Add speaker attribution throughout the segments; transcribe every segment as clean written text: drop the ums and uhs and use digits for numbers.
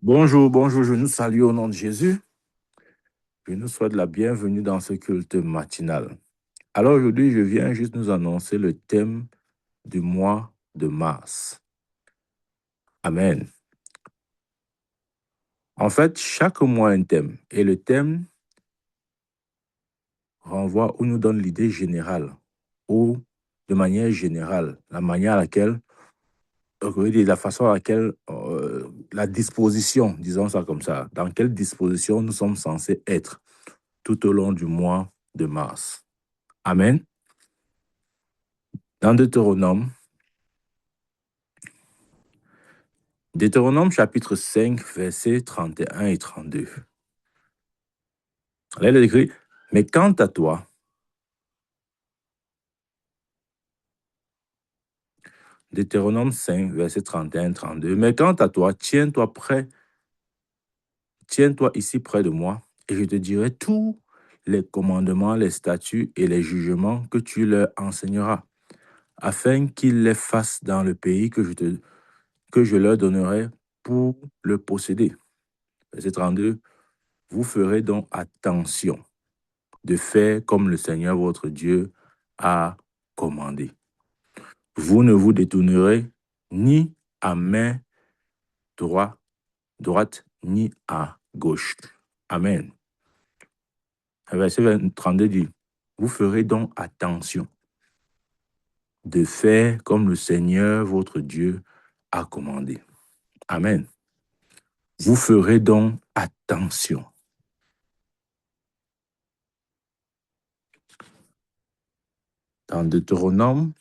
Speaker 1: Bonjour, bonjour, je nous salue au nom de Jésus. Je nous souhaite la bienvenue dans ce culte matinal. Alors aujourd'hui, je viens juste nous annoncer le thème du mois de mars. Amen. En fait, chaque mois a un thème et le thème renvoie ou nous donne l'idée générale ou de manière générale, la manière à laquelle, la façon à laquelle, la disposition, disons ça comme ça, dans quelle disposition nous sommes censés être tout au long du mois de mars. Amen. Dans Deutéronome chapitre 5, versets 31 et 32. Là, il est écrit, mais quant à toi, Deutéronome 5, versets 31 et 32, mais quant à toi, tiens-toi prêt, tiens-toi ici près de moi, et je te dirai tous les commandements, les statuts et les jugements que tu leur enseigneras, afin qu'ils les fassent dans le pays que je leur donnerai pour le posséder. Verset 32, vous ferez donc attention de faire comme le Seigneur votre Dieu a commandé. Vous ne vous détournerez ni à main droite ni à gauche. Amen. Verset 32 dit, vous ferez donc attention de faire comme le Seigneur votre Dieu a commandé. Amen. Vous ferez donc attention. Dans Deutéronome,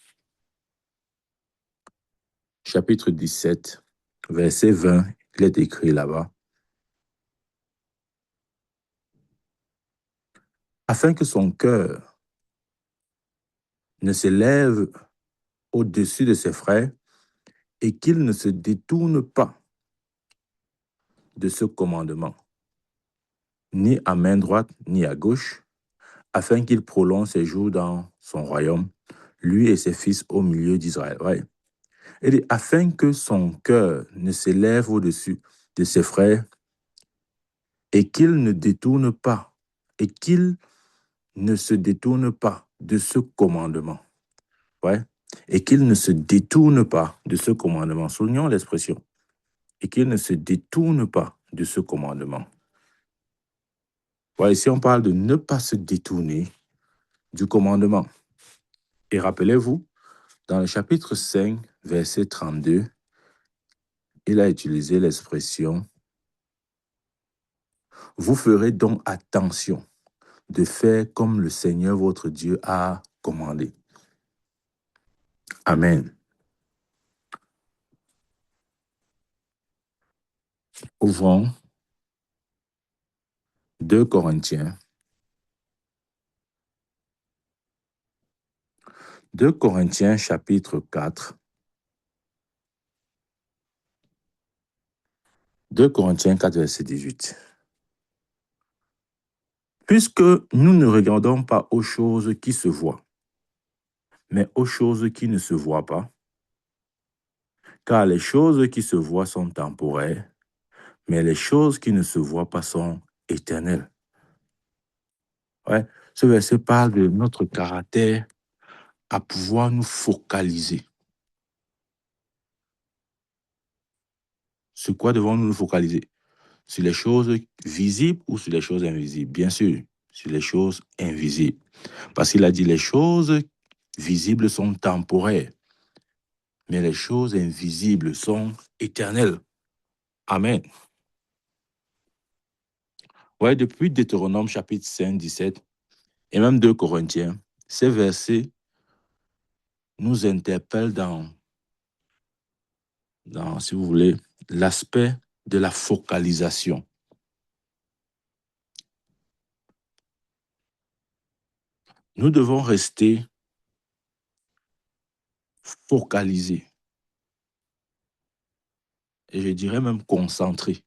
Speaker 1: chapitre 17, verset 20, il est écrit là-bas, afin que son cœur ne s'élève au-dessus de ses frères et qu'il ne se détourne pas de ce commandement, ni à main droite ni à gauche, afin qu'il prolonge ses jours dans son royaume, lui et ses fils au milieu d'Israël. Ouais. Et dit, afin que son cœur ne s'élève au-dessus de ses frères et qu'il ne détourne pas, et qu'il ne se détourne pas de ce commandement. Ouais. Et qu'il ne se détourne pas de ce commandement. Soulignons l'expression. Et qu'il ne se détourne pas de ce commandement. Voilà, ici on parle de ne pas se détourner du commandement. Et rappelez-vous, dans le chapitre 5, verset 32, il a utilisé l'expression « Vous ferez donc attention de faire comme le Seigneur votre Dieu a commandé. » Amen. Ouvrons 2 Corinthiens. 2 Corinthiens chapitre 4. 2 Corinthiens 4, verset 18. Puisque nous ne regardons pas aux choses qui se voient, mais aux choses qui ne se voient pas, car les choses qui se voient sont temporaires, mais les choses qui ne se voient pas sont éternelles. Ouais. Ce verset parle de notre caractère à pouvoir nous focaliser. Sur quoi devons-nous nous focaliser? Sur les choses visibles ou sur les choses invisibles? Bien sûr, sur les choses invisibles. Parce qu'il a dit les choses visibles sont temporaires, mais les choses invisibles sont éternelles. Amen. Ouais, depuis Deutéronome chapitre 5, 17, et même 2 Corinthiens, ces versets nous interpellent dans, si vous voulez, l'aspect de la focalisation. Nous devons rester focalisés, et je dirais même concentrés.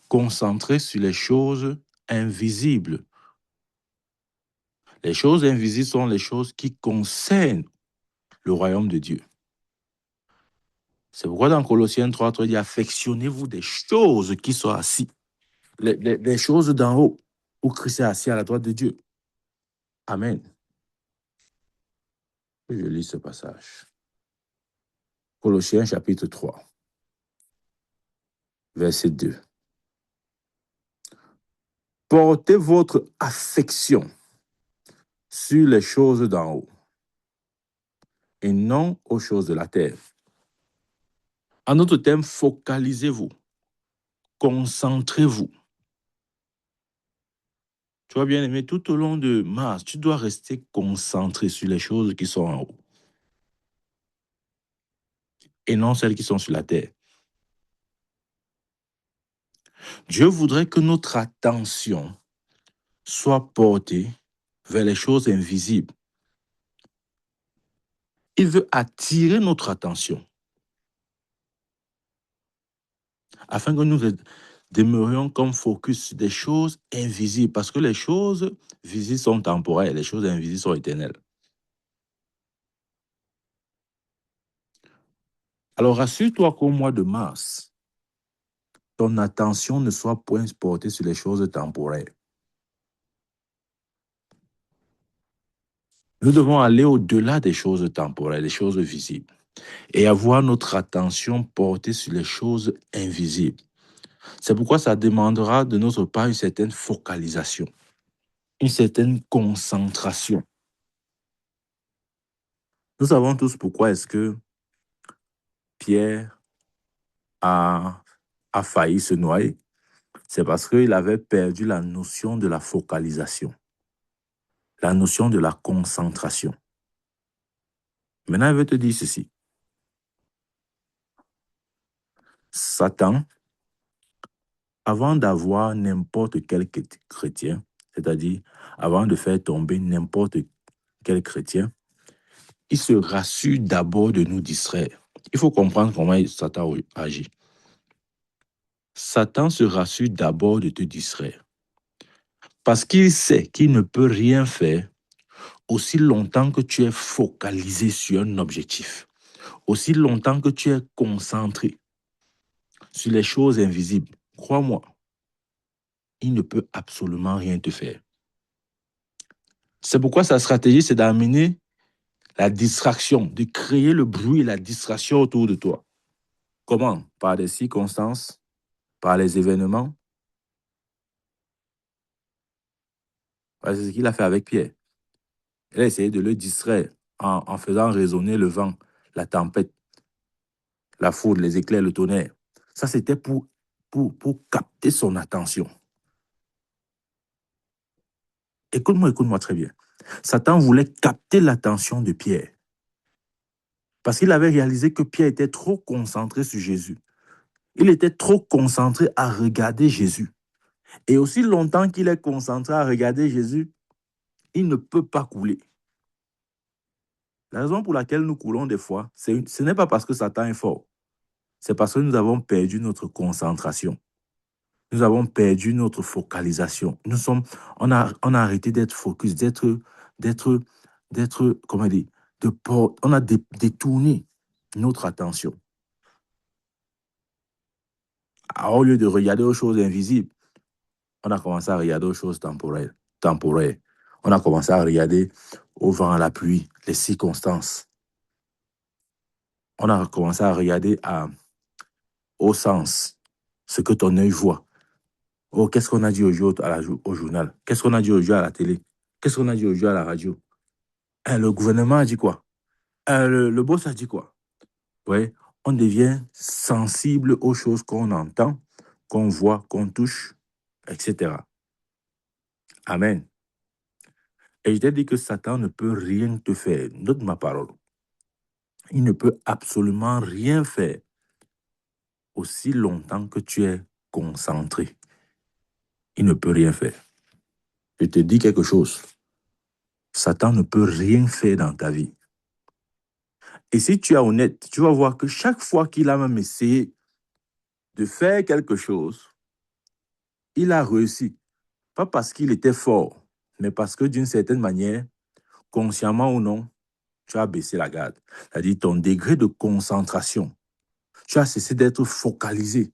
Speaker 1: Concentrés sur les choses invisibles. Les choses invisibles sont les choses qui concernent le royaume de Dieu. C'est pourquoi dans Colossiens 3, il dit affectionnez-vous des choses qui sont assis, les choses d'en haut, où Christ est assis à la droite de Dieu. Amen. Je lis ce passage. Colossiens chapitre 3, verset 2. Portez votre affection sur les choses d'en haut et non aux choses de la terre. En d'autres termes, focalisez-vous, concentrez-vous. Tu vois bien aimé, tout au long de mars, tu dois rester concentré sur les choses qui sont en haut et non celles qui sont sur la terre. Dieu voudrait que notre attention soit portée vers les choses invisibles. Il veut attirer notre attention afin que nous demeurions comme focus sur des choses invisibles, parce que les choses visibles sont temporaires, les choses invisibles sont éternelles. Alors rassure-toi qu'au mois de mars, ton attention ne soit point portée sur les choses temporaires. Nous devons aller au-delà des choses temporaires, des choses visibles, et avoir notre attention portée sur les choses invisibles. C'est pourquoi ça demandera de notre part une certaine focalisation, une certaine concentration. Nous savons tous pourquoi est-ce que Pierre a failli se noyer. C'est parce qu'il avait perdu la notion de la focalisation, la notion de la concentration. Maintenant, je vais te dire ceci. Satan, avant d'avoir n'importe quel chrétien, c'est-à-dire avant de faire tomber n'importe quel chrétien, il se rassure d'abord de nous distraire. Il faut comprendre comment Satan agit. Satan se rassure d'abord de te distraire. Parce qu'il sait qu'il ne peut rien faire aussi longtemps que tu es focalisé sur un objectif, aussi longtemps que tu es concentré sur les choses invisibles. Crois-moi, il ne peut absolument rien te faire. C'est pourquoi sa stratégie, c'est d'amener la distraction, de créer le bruit et la distraction autour de toi. Comment? Par des circonstances, par les événements. C'est ce qu'il a fait avec Pierre. Il a essayé de le distraire en faisant résonner le vent, la tempête, la foudre, les éclairs, le tonnerre. Ça, c'était pour capter son attention. Écoute-moi très bien. Satan voulait capter l'attention de Pierre. Parce qu'il avait réalisé que Pierre était trop concentré sur Jésus. Il était trop concentré à regarder Jésus. Et aussi longtemps qu'il est concentré à regarder Jésus, il ne peut pas couler. La raison pour laquelle nous coulons des fois, ce n'est pas parce que Satan est fort. C'est parce que nous avons perdu notre concentration. Nous avons perdu notre focalisation. On a arrêté d'être focus, comment dire, on a détourné notre attention. Alors, au lieu de regarder aux choses invisibles, on a commencé à regarder aux choses temporaires. On a commencé à regarder au vent, à la pluie, les circonstances. On a commencé à regarder au sens, ce que ton œil voit. Oh, qu'est-ce qu'on a dit aujourd'hui au journal? Qu'est-ce qu'on a dit aujourd'hui à la télé? Qu'est-ce qu'on a dit aujourd'hui à la radio? Le gouvernement a dit quoi? Le boss a dit quoi? Ouais, on devient sensible aux choses qu'on entend, qu'on voit, qu'on touche, etc. Amen. Et je t'ai dit que Satan ne peut rien te faire. Note ma parole. Il ne peut absolument rien faire aussi longtemps que tu es concentré. Il ne peut rien faire. Je te dis quelque chose. Satan ne peut rien faire dans ta vie. Et si tu es honnête, tu vas voir que chaque fois qu'il a même essayé de faire quelque chose, il a réussi. Pas parce qu'il était fort, mais parce que d'une certaine manière, consciemment ou non, tu as baissé la garde. C'est-à-dire ton degré de concentration Tu as cessé d'être focalisé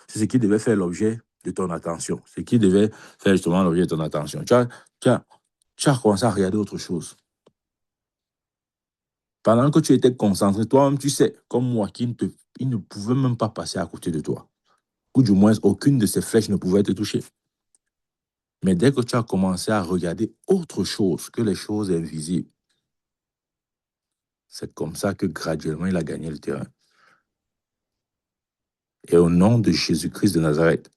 Speaker 1: sur ce qui devait faire l'objet de ton attention, ce qui devait faire justement l'objet de ton attention. Tu as commencé à regarder autre chose. Pendant que tu étais concentré, toi-même, tu sais, comme moi, il ne pouvait même pas passer à côté de toi. Ou du moins, aucune de ces flèches ne pouvait te toucher. Mais dès que tu as commencé à regarder autre chose que les choses invisibles, c'est comme ça que graduellement, il a gagné le terrain. Et au nom de Jésus-Christ de Nazareth,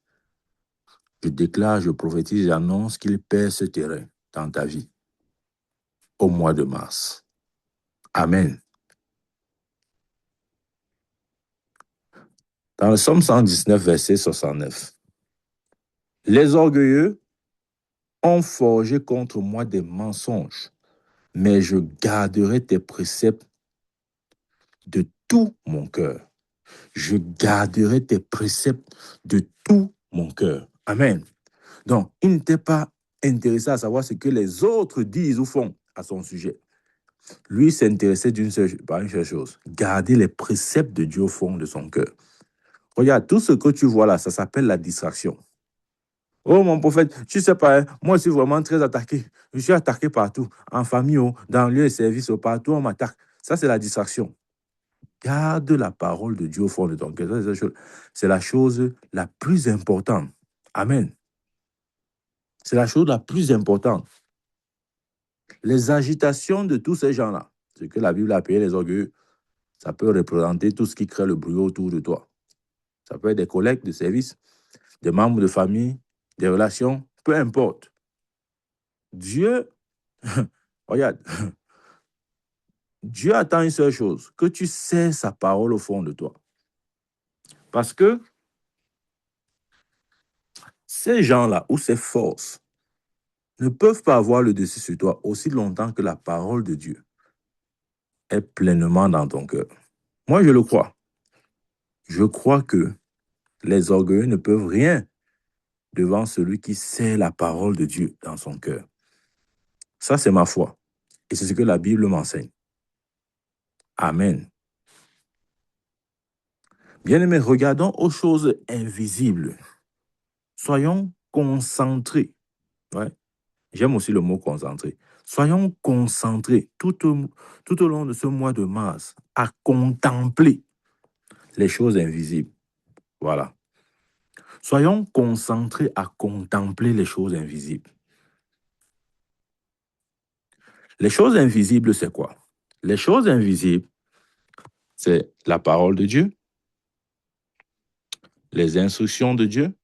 Speaker 1: je déclare, je prophétise, j'annonce qu'il perd ce terrain dans ta vie au mois de mars. Amen. Dans le Psaume 119, verset 69, les orgueilleux ont forgé contre moi des mensonges, mais je garderai tes préceptes de tout mon cœur. Je garderai tes préceptes de tout mon cœur. Amen. Donc, il n'était pas intéressé à savoir ce que les autres disent ou font à son sujet. Lui s'intéressait par une seule chose, garder les préceptes de Dieu au fond de son cœur. Regarde, tout ce que tu vois là, ça s'appelle la distraction. Oh mon prophète, tu sais pas, hein, moi je suis vraiment très attaqué. Je suis attaqué partout, en famille, dans le lieu de service, partout on m'attaque. Ça c'est la distraction. Garde la parole de Dieu au fond de ton cœur. C'est la chose la plus importante. Amen. C'est la chose la plus importante. Les agitations de tous ces gens-là, ce que la Bible a appelé les orgueilleux, ça peut représenter tout ce qui crée le bruit autour de toi. Ça peut être des collègues de service, des membres de famille, des relations, peu importe. Dieu, regarde, Dieu attend une seule chose, que tu sais sa parole au fond de toi. Parce que ces gens-là ou ces forces ne peuvent pas avoir le dessus sur toi aussi longtemps que la parole de Dieu est pleinement dans ton cœur. Moi, je le crois. Je crois que les orgueilleux ne peuvent rien devant celui qui sait la parole de Dieu dans son cœur. Ça, c'est ma foi. Et c'est ce que la Bible m'enseigne. Amen. Bien-aimés, regardons aux choses invisibles. Soyons concentrés. Ouais. J'aime aussi le mot concentré. Soyons concentrés tout au long de ce mois de mars à contempler les choses invisibles. Voilà. Soyons concentrés à contempler les choses invisibles. Les choses invisibles, c'est quoi? Les choses invisibles, c'est la parole de Dieu, les instructions de Dieu,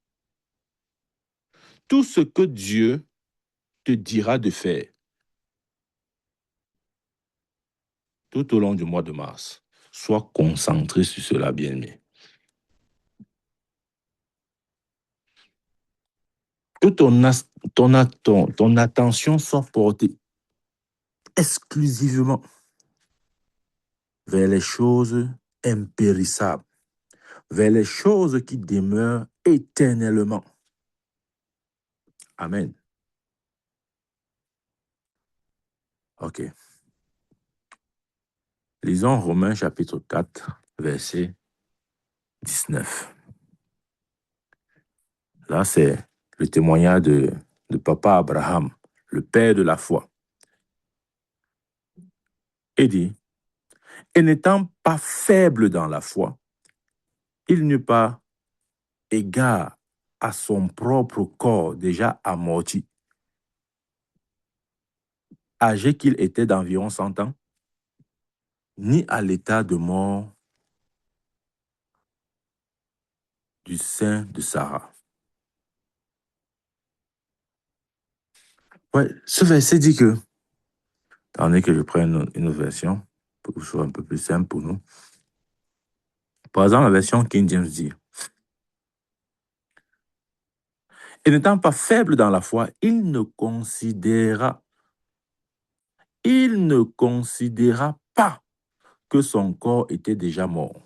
Speaker 1: tout ce que Dieu te dira de faire tout au long du mois de mars. Sois concentré sur cela, bien-aimé. Que ton attention soit portée exclusivement vers les choses impérissables, vers les choses qui demeurent éternellement. Amen. OK. Lisons Romains chapitre 4, verset 19. Là, c'est le témoignage de papa Abraham, le père de la foi. Il dit, et n'étant pas faible dans la foi, il n'eut pas égard à son propre corps déjà amorti, âgé qu'il était d'environ 100 ans, ni à l'état de mort du sein de Sarah. Ouais, ce verset dit que, attendez que je prenne une autre version, pour que ce soit un peu plus simple pour nous. Par exemple, la version King James dit, et n'étant pas faible dans la foi, il ne considéra pas que son corps était déjà mort.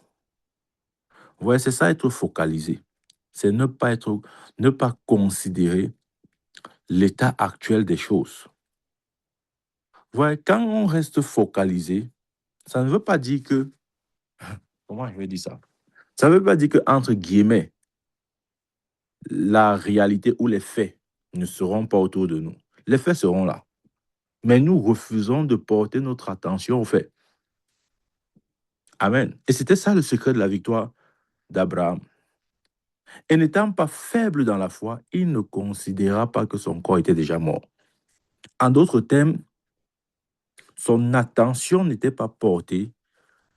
Speaker 1: Vous voyez, c'est ça être focalisé. C'est ne pas considérer l'état actuel des choses. Vous voyez, quand on reste focalisé, ça ne veut pas dire que, comment je vais dire ça? Ça ne veut pas dire que, entre guillemets, la réalité ou les faits ne seront pas autour de nous. Les faits seront là. Mais nous refusons de porter notre attention aux faits. Amen. Et c'était ça le secret de la victoire d'Abraham. Et n'étant pas faible dans la foi, il ne considéra pas que son corps était déjà mort. En d'autres termes, son attention n'était pas portée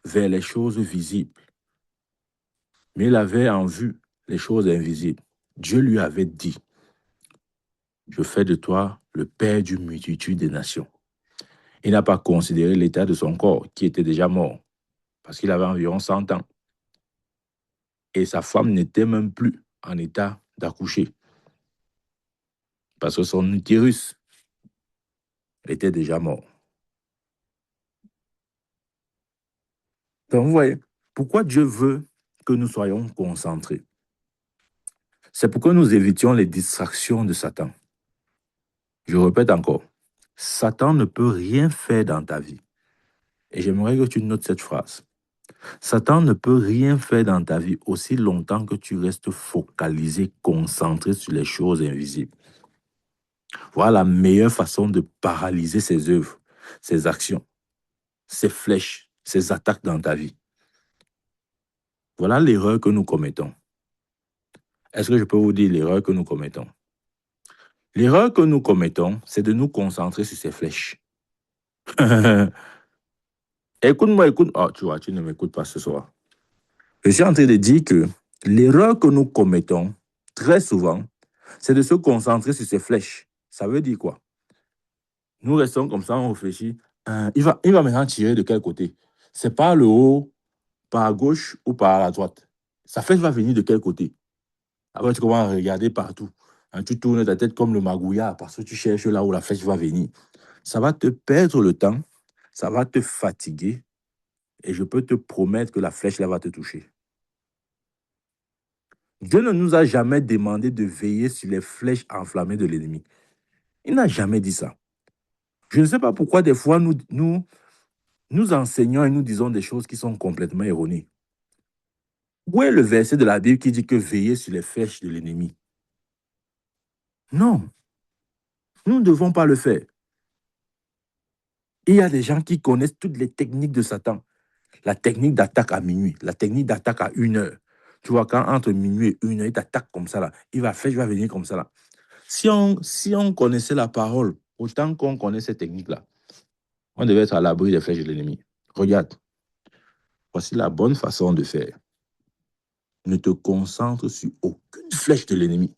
Speaker 1: vers les choses visibles, mais il avait en vue les choses invisibles. Dieu lui avait dit, je fais de toi le père d'une multitude des nations. Il n'a pas considéré l'état de son corps, qui était déjà mort, parce qu'il avait environ 100 ans. Et sa femme n'était même plus en état d'accoucher, parce que son utérus était déjà mort. Donc, vous voyez, pourquoi Dieu veut que nous soyons concentrés? C'est pour que nous évitions les distractions de Satan. Je répète encore, Satan ne peut rien faire dans ta vie. Et j'aimerais que tu notes cette phrase. Satan ne peut rien faire dans ta vie aussi longtemps que tu restes focalisé, concentré sur les choses invisibles. Voilà la meilleure façon de paralyser ses œuvres, ses actions, ses flèches, ses attaques dans ta vie. Voilà l'erreur que nous commettons. Est-ce que je peux vous dire l'erreur que nous commettons? L'erreur que nous commettons, c'est de nous concentrer sur ces flèches. Écoute-moi, écoute. Oh, tu vois, tu ne m'écoutes pas ce soir. Je suis en train de dire que l'erreur que nous commettons très souvent, c'est de se concentrer sur ces flèches. Ça veut dire quoi? Nous restons comme ça, on réfléchit. Il va maintenant tirer de quel côté? C'est par le haut, par gauche ou par la droite? Sa flèche va venir de quel côté? Après, tu commences à regarder partout. Tu tournes ta tête comme le magouillard parce que tu cherches là où la flèche va venir. Ça va te perdre le temps, ça va te fatiguer et je peux te promettre que la flèche là va te toucher. Dieu ne nous a jamais demandé de veiller sur les flèches enflammées de l'ennemi. Il n'a jamais dit ça. Je ne sais pas pourquoi des fois nous enseignons et nous disons des choses qui sont complètement erronées. Où est le verset de la Bible qui dit que veiller sur les flèches de l'ennemi? Non, nous ne devons pas le faire. Il y a des gens qui connaissent toutes les techniques de Satan. La technique d'attaque à minuit, la technique d'attaque à 1 heure. Tu vois, quand entre minuit et 1 heure, il t'attaque comme ça, là. Il va venir comme ça, là. Si on connaissait la parole, autant qu'on connaît cette technique-là, on devait être à l'abri des flèches de l'ennemi. Regarde, voici la bonne façon de faire. Ne te concentre sur aucune flèche de l'ennemi.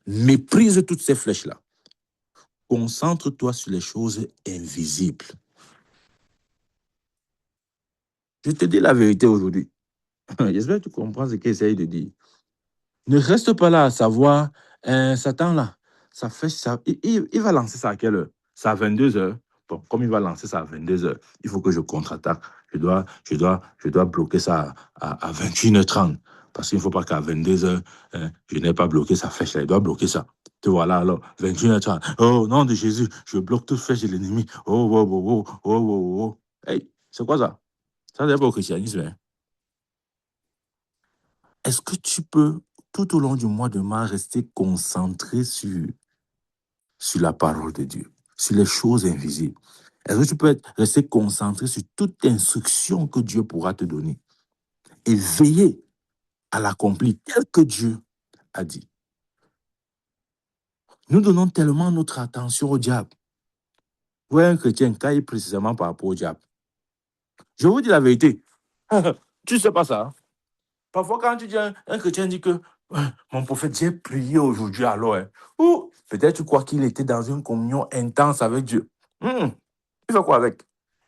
Speaker 1: Méprise toutes ces flèches-là. Concentre-toi sur les choses invisibles. Je te dis la vérité aujourd'hui. J'espère que tu comprends ce qu'il essaye de dire. Ne reste pas là à savoir, Satan là, ça fait ça. Il va lancer ça à quelle heure? C'est à 22 heures. Bon, comme il va lancer ça à 22 heures, il faut que je contre-attaque. Je dois bloquer ça à 21h30. Parce qu'il ne faut pas qu'à 22 heures, je n'ai pas bloqué sa flèche là. Il doit bloquer ça. Te voilà alors, 21h30. Oh, nom de Jésus, je bloque toute flèche de l'ennemi. Oh, oh, oh, oh, oh, oh, oh. Hey, c'est quoi ça? Ça n'est pas au christianisme. Hein? Est-ce que tu peux, tout au long du mois de mars, rester concentré sur la parole de Dieu, sur les choses invisibles? Est-ce que tu peux rester concentré sur toute instruction que Dieu pourra te donner et veiller à l'accomplir tel que Dieu a dit? Nous donnons tellement notre attention au diable. Vous voyez un chrétien caille précisément par rapport au diable. Je vous dis la vérité. Tu ne sais pas ça. Hein? Parfois, quand tu dis un chrétien dit que mon prophète, j'ai prié aujourd'hui alors. Hein. Ou peut-être tu crois qu'il était dans une communion intense avec Dieu. Il fait quoi avec?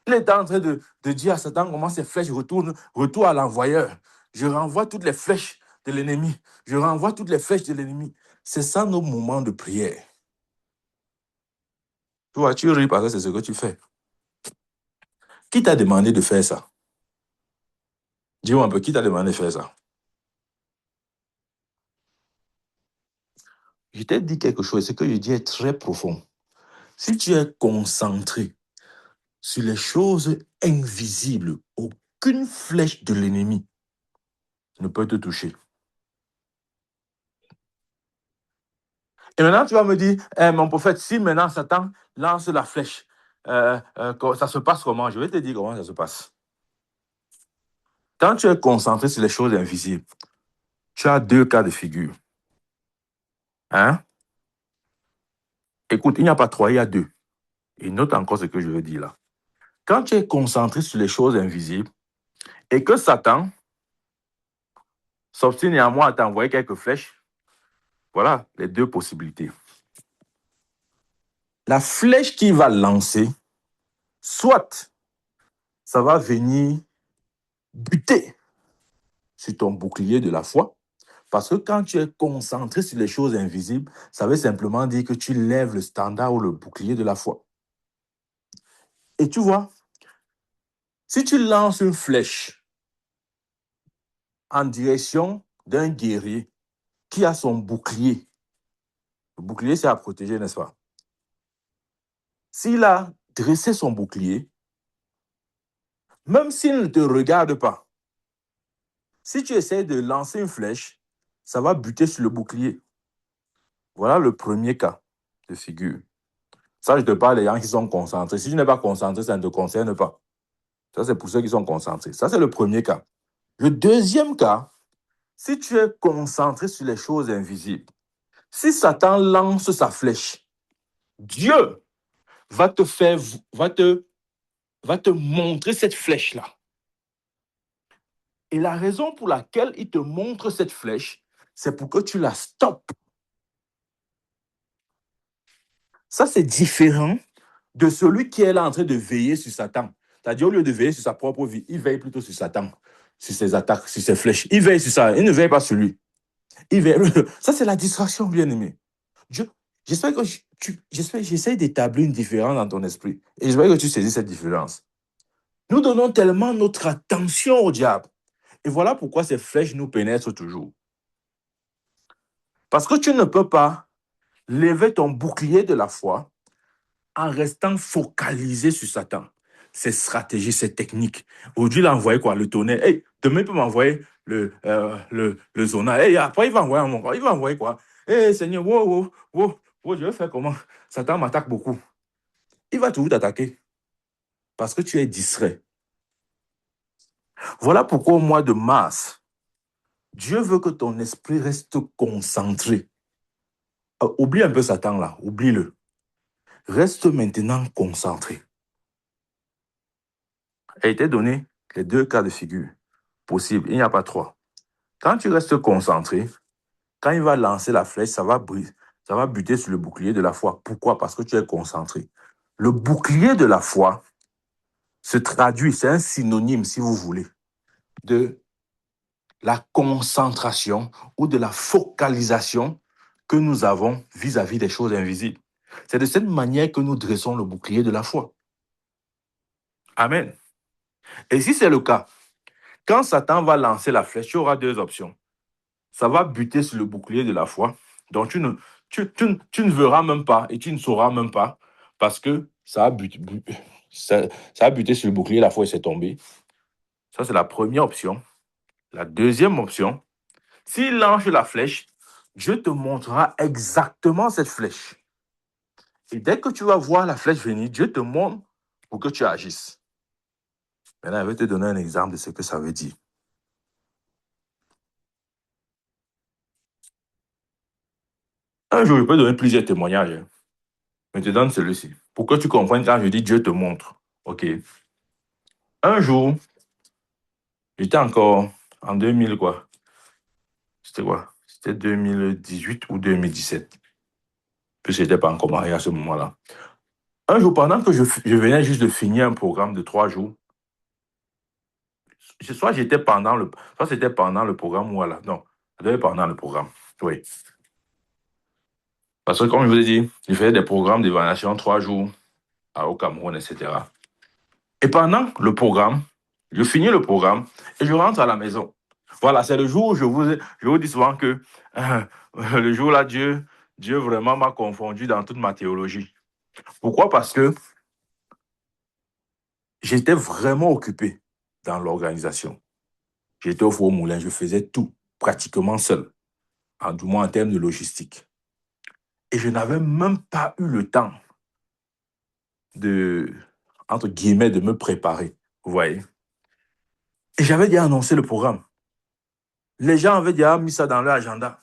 Speaker 1: Il était en train de dire à Satan comment ces flèches retournent à l'envoyeur. Je renvoie toutes les flèches de l'ennemi. Je renvoie toutes les flèches de l'ennemi. C'est ça nos moments de prière. Tu vois, tu ris parce que c'est ce que tu fais. Qui t'a demandé de faire ça? Dis-moi un peu, qui t'a demandé de faire ça? Je t'ai dit quelque chose, ce que je dis est très profond. Si tu es concentré sur les choses invisibles, aucune flèche de l'ennemi ne peut te toucher. Et maintenant, tu vas me dire, mon prophète, si maintenant Satan lance la flèche, ça se passe comment? Je vais te dire comment ça se passe. Quand tu es concentré sur les choses invisibles, tu as deux cas de figure. Hein? Écoute, il n'y a pas trois, il y a deux. Et note encore ce que je veux dire là. Quand tu es concentré sur les choses invisibles et que Satan s'obstine à moi à t'envoyer quelques flèches, voilà les deux possibilités. La flèche qu'il va lancer, soit ça va venir buter sur ton bouclier de la foi, parce que quand tu es concentré sur les choses invisibles, ça veut simplement dire que tu lèves le standard ou le bouclier de la foi. Et tu vois, si tu lances une flèche en direction d'un guerrier qui a son bouclier, le bouclier c'est à protéger, n'est-ce pas? S'il a dressé son bouclier, même s'il ne te regarde pas, si tu essaies de lancer une flèche, ça va buter sur le bouclier. Voilà le premier cas de figure. Ça, je te parle des gens qui sont concentrés. Si tu n'es pas concentré, ça ne te concerne pas. Ça, c'est pour ceux qui sont concentrés. Ça, c'est le premier cas. Le deuxième cas, si tu es concentré sur les choses invisibles, si Satan lance sa flèche, Dieu va te montrer cette flèche-là. Et la raison pour laquelle il te montre cette flèche, c'est pour que tu la stoppes. Ça, c'est différent de celui qui est là en train de veiller sur Satan. C'est-à-dire, au lieu de veiller sur sa propre vie, il veille plutôt sur Satan, sur ses attaques, sur ses flèches. Il veille sur ça, il ne veille pas sur lui. Il veille. Ça, c'est la distraction, bien-aimé. J'espère que j'essaie d'établir une différence dans ton esprit. Et j'espère que tu saisis cette différence. Nous donnons tellement notre attention au diable. Et voilà pourquoi ces flèches nous pénètrent toujours. Parce que tu ne peux pas lever ton bouclier de la foi en restant focalisé sur Satan. Ses stratégies, ses techniques. Aujourd'hui, il a envoyé quoi? Le tonnerre. Hey, demain, il peut m'envoyer le zona. Hey, après, il va envoyer mon corps. Il va envoyer quoi? Hey, Seigneur, je vais faire comment? Satan m'attaque beaucoup. Il va toujours t'attaquer parce que tu es distrait. Voilà pourquoi au mois de mars, Dieu veut que ton esprit reste concentré. Oublie un peu Satan là, oublie-le. Reste maintenant concentré. Il a été donné les deux cas de figure possibles. Il n'y a pas trois. Quand tu restes concentré, quand il va lancer la flèche, ça va buter sur le bouclier de la foi. Pourquoi? Parce que tu es concentré. Le bouclier de la foi se traduit, c'est un synonyme, si vous voulez, de la concentration ou de la focalisation que nous avons vis-à-vis des choses invisibles. C'est de cette manière que nous dressons le bouclier de la foi. Amen. Et si c'est le cas, quand Satan va lancer la flèche, tu auras deux options. Ça va buter sur le bouclier de la foi. Donc, tu ne verras même pas et tu ne sauras même pas parce que ça a buté sur le bouclier de la foi et c'est tombé. Ça, c'est la première option. La deuxième option, s'il lance la flèche, Dieu te montrera exactement cette flèche. Et dès que tu vas voir la flèche venir, Dieu te montre pour que tu agisses. Maintenant, je vais te donner un exemple de ce que ça veut dire. Un jour, je peux donner plusieurs témoignages. Mais je te donne celui-ci. Pour que tu comprennes quand je dis Dieu te montre. OK. Un jour, j'étais encore en 2000 quoi. C'était quoi? C'était 2018 ou 2017. Puis je n'étais pas encore marié à ce moment-là. Un jour, pendant que je venais juste de finir un programme de 3 jours, soit c'était pendant le programme ou voilà. Non, c'était pendant le programme. Oui. Parce que comme je vous ai dit, je faisais des programmes d'évaluation 3 jours au Cameroun, etc. Et pendant le programme, je finis le programme et je rentre à la maison. Voilà, c'est le jour où je vous dis souvent que le jour-là, Dieu vraiment m'a confondu dans toute ma théologie. Pourquoi? Parce que j'étais vraiment occupé dans l'organisation. J'étais au four au moulin, je faisais tout, pratiquement seul, du moins en termes de logistique. Et je n'avais même pas eu le temps de, entre guillemets, de me préparer. Vous voyez? Et j'avais déjà annoncé le programme. Les gens avaient déjà mis ça dans leur agenda.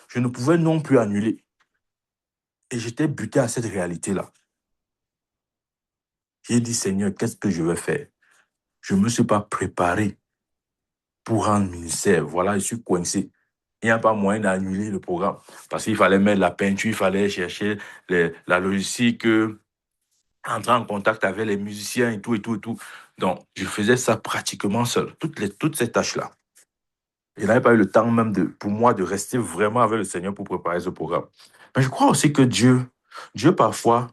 Speaker 1: Je ne pouvais non plus annuler. Et j'étais buté à cette réalité-là. J'ai dit, Seigneur, qu'est-ce que je vais faire? Je ne me suis pas préparé pour rendre ministère. Voilà, je suis coincé. Il n'y a pas moyen d'annuler le programme. Parce qu'il fallait mettre la peinture, il fallait chercher la logistique, entrer en contact avec les musiciens et tout, et tout, et tout. Donc, je faisais ça pratiquement seul, toutes ces tâches-là. Il n'avait pas eu le temps même pour moi de rester vraiment avec le Seigneur pour préparer ce programme. Mais je crois aussi que Dieu parfois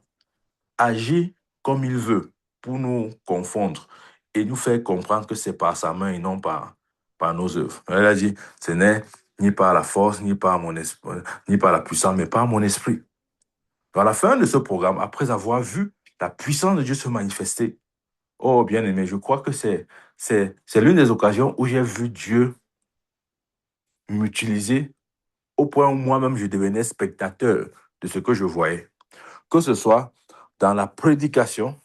Speaker 1: agit comme il veut pour nous confondre et nous faire comprendre que c'est par sa main et non par nos œuvres. Elle a dit, ce n'est ni par la force, ni par mon esprit, ni par la puissance, mais par mon esprit. À la fin de ce programme, après avoir vu la puissance de Dieu se manifester, oh bien-aimé, je crois que c'est l'une des occasions où j'ai vu Dieu m'utiliser au point où moi-même je devenais spectateur de ce que je voyais. Que ce soit dans la prédication,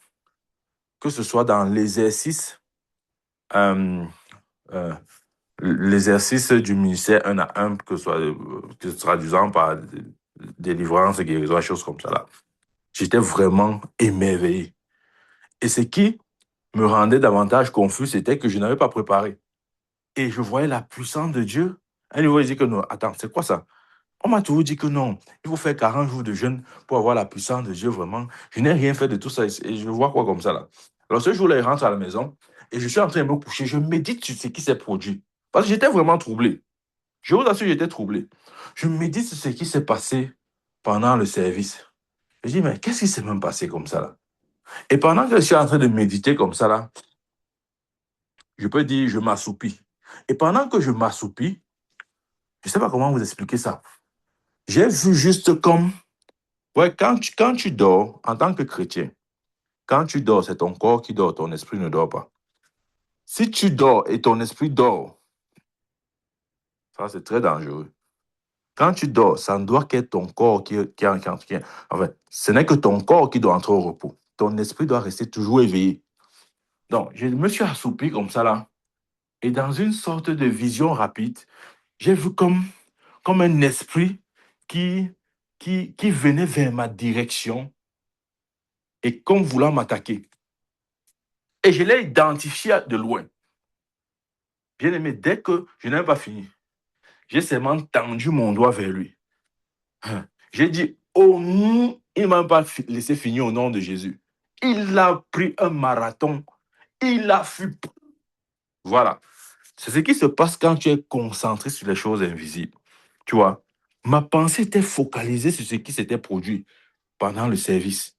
Speaker 1: que ce soit dans euh, euh, l'exercice du ministère un à un, que ce soit que se traduisant par délivrance, guérison, choses comme ça là. J'étais vraiment émerveillé. Et ce qui me rendait davantage confus, c'était que je n'avais pas préparé. Et je voyais la puissance de Dieu. Un niveau, il dit que non, attends, c'est quoi ça? On m'a toujours dit que non, il faut faire 40 jours de jeûne pour avoir la puissance de Dieu, vraiment. Je n'ai rien fait de tout ça et je vois quoi comme ça là. Alors ce jour-là, il rentre à la maison et je suis en train de me coucher. Je médite sur ce qui s'est produit. Parce que j'étais vraiment troublé. Je vous assure, j'étais troublé. Je médite sur ce qui s'est passé pendant le service. Je dis, mais qu'est-ce qui s'est même passé comme ça là? Et pendant que je suis en train de méditer comme ça là, je peux dire, je m'assoupis. Et pendant que je m'assoupis, je ne sais pas comment vous expliquer ça. J'ai vu juste comme, ouais, quand tu dors en tant que chrétien, quand tu dors, c'est ton corps qui dort, ton esprit ne dort pas. Si tu dors et ton esprit dort, ça c'est très dangereux. Quand tu dors, ça ne doit qu'être ton corps enfin, ce n'est que ton corps qui doit entrer au repos. Ton esprit doit rester toujours éveillé. Donc, je me suis assoupi comme ça là. Et dans une sorte de vision rapide, j'ai vu comme un esprit qui, qui venait vers ma direction et comme voulant m'attaquer. Et je l'ai identifié de loin. Bien aimé, dès que je n'avais pas fini, j'ai seulement tendu mon doigt vers lui. J'ai dit, oh non, il ne m'a pas laissé finir au nom de Jésus. Il a pris un marathon. Il a fui. Voilà. C'est ce qui se passe quand tu es concentré sur les choses invisibles. Tu vois, ma pensée était focalisée sur ce qui s'était produit pendant le service.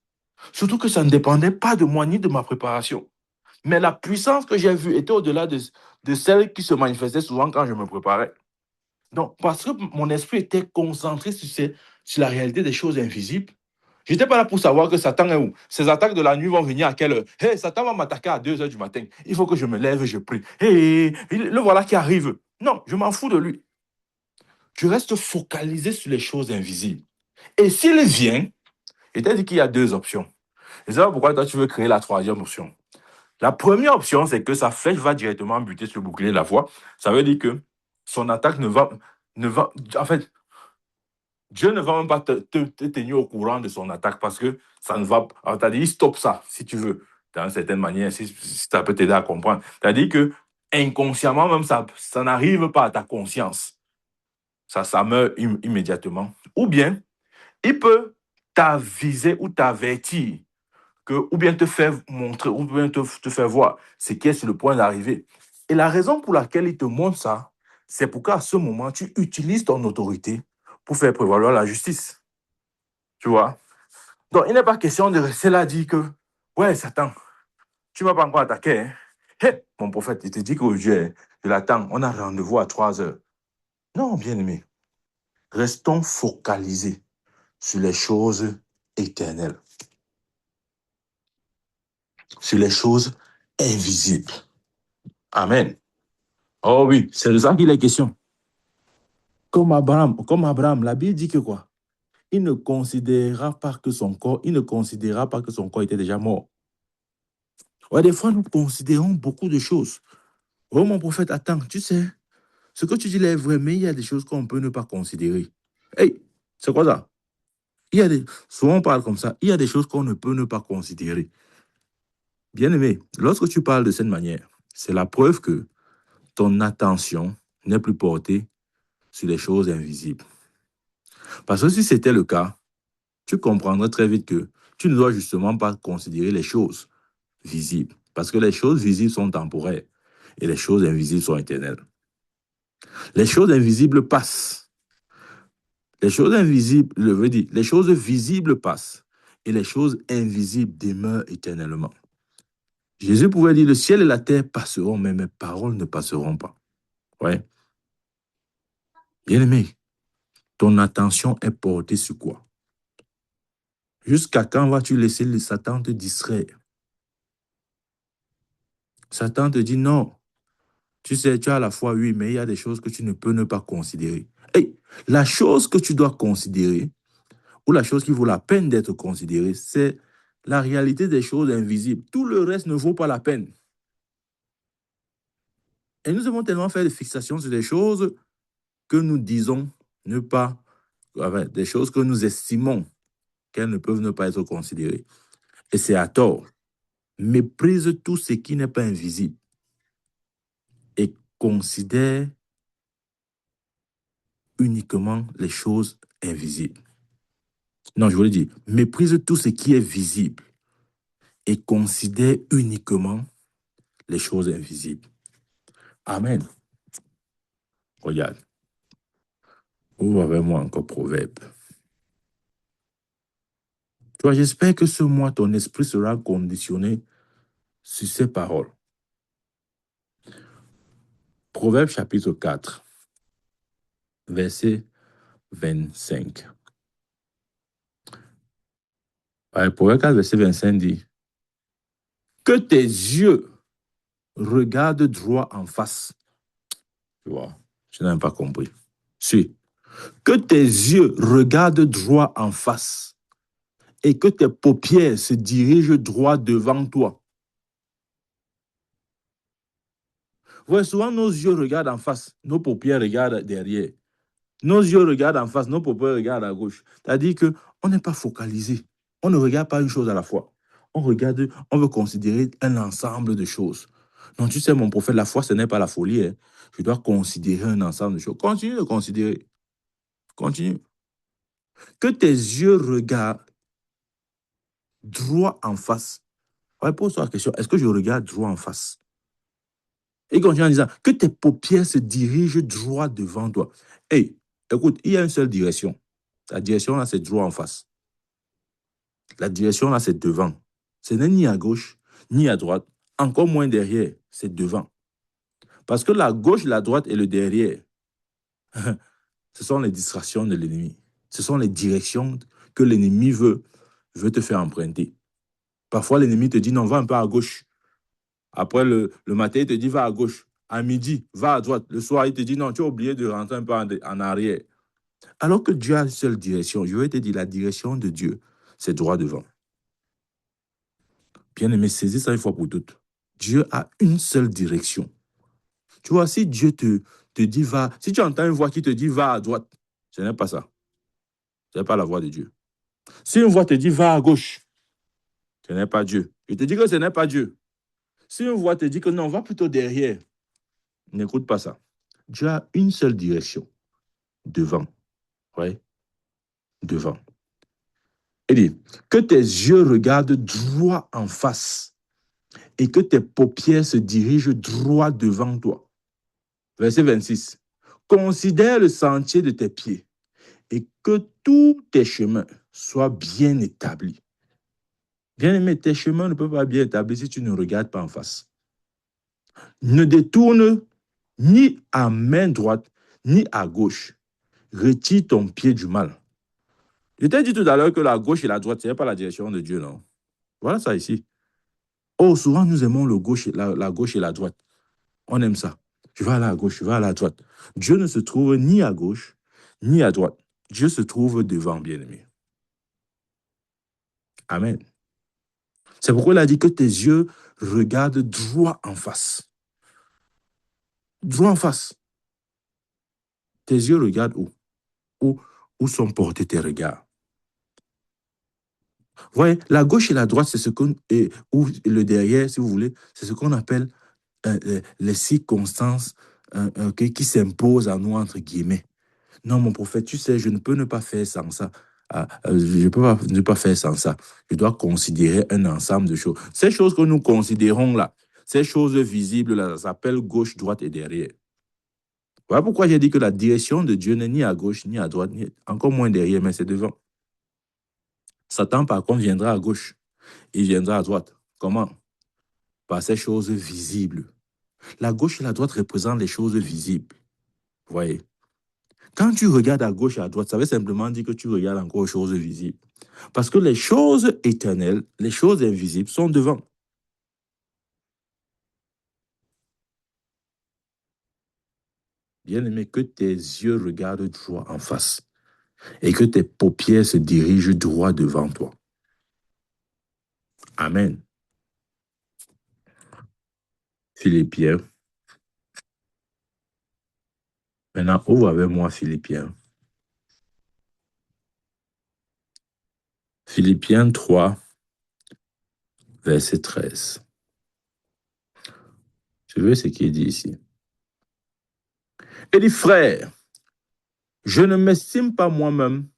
Speaker 1: Surtout que ça ne dépendait pas de moi ni de ma préparation. Mais la puissance que j'ai vue était au-delà de celle qui se manifestait souvent quand je me préparais. Donc, parce que mon esprit était concentré sur la réalité des choses invisibles, je n'étais pas là pour savoir que Satan est où. Ces attaques de la nuit vont venir à quelle heure? Hey, Satan va m'attaquer à 2 heures du matin. Il faut que je me lève et je prie. Hey, le voilà qui arrive. Non, je m'en fous de lui. Je reste focalisé sur les choses invisibles. Et s'il vient, il t'a dit qu'il y a 2 options. Et c'est pourquoi toi, tu veux créer la troisième option. La première option, c'est que sa flèche va directement buter sur le bouclier de la foi. Ça veut dire que son attaque ne va, en fait, Dieu ne va même pas te tenir au courant de son attaque parce que ça ne va pas. Alors, t'as dit, stoppe ça, si tu veux, d'une certaine manière, si ça peut t'aider à comprendre. T'as dit que inconsciemment, même ça n'arrive pas à ta conscience. Ça meurt immédiatement. Ou bien, il peut t'aviser ou t'avertir ou bien te faire montrer, ou bien te faire voir ce qui est sur le point d'arriver. Et la raison pour laquelle il te montre ça, c'est pour qu'à ce moment, tu utilises ton autorité pour faire prévaloir la justice. Tu vois? Donc, il n'est pas question de rester là et dire que, ouais, Satan, tu ne m'as pas encore attaqué. Hein? Hey, mon prophète, il te dit qu'aujourd'hui, je l'attends, on a rendez-vous à 3 heures. Non, bien-aimé, restons focalisés sur les choses éternelles, sur les choses invisibles. Amen. Oh oui, c'est de ça qu'il est question. Comme Abraham, la Bible dit que quoi? Il ne considéra pas que son corps, il ne considéra pas que son corps était déjà mort. Ouais, des fois, nous considérons beaucoup de choses. Oh, mon prophète, attends, tu sais, ce que tu dis là est vrai, mais il y a des choses qu'on peut ne pas considérer. Hey, c'est quoi ça? Souvent on parle comme ça, il y a des choses qu'on ne peut ne pas considérer. Bien aimé, lorsque tu parles de cette manière, c'est la preuve que ton attention n'est plus portée sur les choses invisibles. Parce que si c'était le cas, tu comprendrais très vite que tu ne dois justement pas considérer les choses visibles. Parce que les choses visibles sont temporaires et les choses invisibles sont éternelles. Les choses invisibles passent. Les choses invisibles, je veux dire, les choses visibles passent et les choses invisibles demeurent éternellement. Jésus pouvait dire, le ciel et la terre passeront, mais mes paroles ne passeront pas. Ouais. Bien aimé, ton attention est portée sur quoi? Jusqu'à quand vas-tu laisser le Satan te distraire? Satan te dit non. Tu sais, tu as la foi, oui, mais il y a des choses que tu ne peux ne pas considérer. Hey, la chose que tu dois considérer, ou la chose qui vaut la peine d'être considérée, c'est la réalité des choses invisibles. Tout le reste ne vaut pas la peine. Et nous avons tellement fait de fixations sur des choses que nous disons ne pas, enfin, des choses que nous estimons qu'elles ne peuvent ne pas être considérées. Et c'est à tort. Méprise tout ce qui n'est pas invisible et considère uniquement les choses invisibles. Non, je voulais dire, méprise tout ce qui est visible et considère uniquement les choses invisibles. Amen. Regarde. Ouvre avec moi encore Proverbe. Toi, j'espère que ce mois, ton esprit sera conditionné sur ces paroles. Proverbe chapitre 4, verset 25. Proverbe 4, verset 25 dit, que tes yeux regardent droit en face. Tu vois, je n'ai même pas compris. Si. Que tes yeux regardent droit en face et que tes paupières se dirigent droit devant toi. Ouais, souvent nos yeux regardent en face, nos paupières regardent derrière. Nos yeux regardent en face, nos paupières regardent à gauche. C'est-à-dire qu'on n'est pas focalisé. On ne regarde pas une chose à la fois. On regarde, on veut considérer un ensemble de choses. Donc, tu sais, mon prophète, la foi, ce n'est pas la folie. Hein. Je dois considérer un ensemble de choses. Continue de considérer. Continue. Que tes yeux regardent droit en face. Ouais, pose-toi la question, est-ce que je regarde droit en face? Et continue en disant, que tes paupières se dirigent droit devant toi. Hey, écoute, il y a une seule direction. La direction, là, c'est droit en face. La direction, là, c'est devant. Ce n'est ni à gauche, ni à droite, encore moins derrière, c'est devant. Parce que la gauche, la droite et le derrière, ce sont les distractions de l'ennemi. Ce sont les directions que l'ennemi veut te faire emprunter. Parfois, l'ennemi te dit, non, va un peu à gauche. Après, le matin, il te dit, va à gauche. À midi, va à droite. Le soir, il te dit, non, tu as oublié de rentrer un peu en arrière. Alors que Dieu a une seule direction. Je vais te dire, la direction de Dieu, c'est droit devant. Bien aimé, saisis ça une fois pour toutes. Dieu a une seule direction. Tu vois, si Dieu te dit va, si tu entends une voix qui te dit va à droite, ce n'est pas ça. Ce n'est pas la voix de Dieu. Si une voix te dit va à gauche, ce n'est pas Dieu. Je te dis que ce n'est pas Dieu. Si une voix te dit que non, va plutôt derrière, n'écoute pas ça. Dieu a une seule direction. Devant. Ouais. Devant. Il dit, que tes yeux regardent droit en face et que tes paupières se dirigent droit devant toi. Verset 26. Considère le sentier de tes pieds et que tous tes chemins soient bien établis. Bien aimé, tes chemins ne peuvent pas être bien établis si tu ne regardes pas en face. Ne détourne ni à main droite ni à gauche. Retire ton pied du mal. Je t'ai dit tout à l'heure que la gauche et la droite, ce n'est pas la direction de Dieu, non? Voilà ça ici. Oh, souvent nous aimons la gauche et la droite. On aime ça. Tu vas aller à gauche, tu vas aller à droite. Dieu ne se trouve ni à gauche, ni à droite. Dieu se trouve devant, bien-aimé. Amen. C'est pourquoi il a dit que tes yeux regardent droit en face. Droit en face. Tes yeux regardent où? Où sont portés tes regards? Vous voyez, la gauche et la droite, c'est ce qu'on, ou le derrière, si vous voulez, c'est ce qu'on appelle les circonstances qui s'imposent à nous, entre guillemets. Non, mon prophète, tu sais, je ne peux ne pas faire sans ça. Je ne peux pas ne pas faire sans ça. Je dois considérer un ensemble de choses. Ces choses que nous considérons là, ces choses visibles là, ça s'appelle gauche, droite et derrière. Voilà pourquoi j'ai dit que la direction de Dieu n'est ni à gauche, ni à droite, ni encore moins derrière, mais c'est devant. Satan, par contre, viendra à gauche. Il viendra à droite. Comment? Par ces choses visibles. La gauche et la droite représentent les choses visibles. Vous voyez? Quand tu regardes à gauche et à droite, ça veut simplement dire que tu regardes encore aux choses visibles. Parce que les choses éternelles, les choses invisibles sont devant. Bien-aimé, que tes yeux regardent droit en face et que tes paupières se dirigent droit devant toi. Amen. Philippiens. Maintenant, ouvre avec moi Philippiens. Philippiens 3, verset 13. Je veux ce qui est dit ici. Il dit, frère, je ne m'estime pas moi-même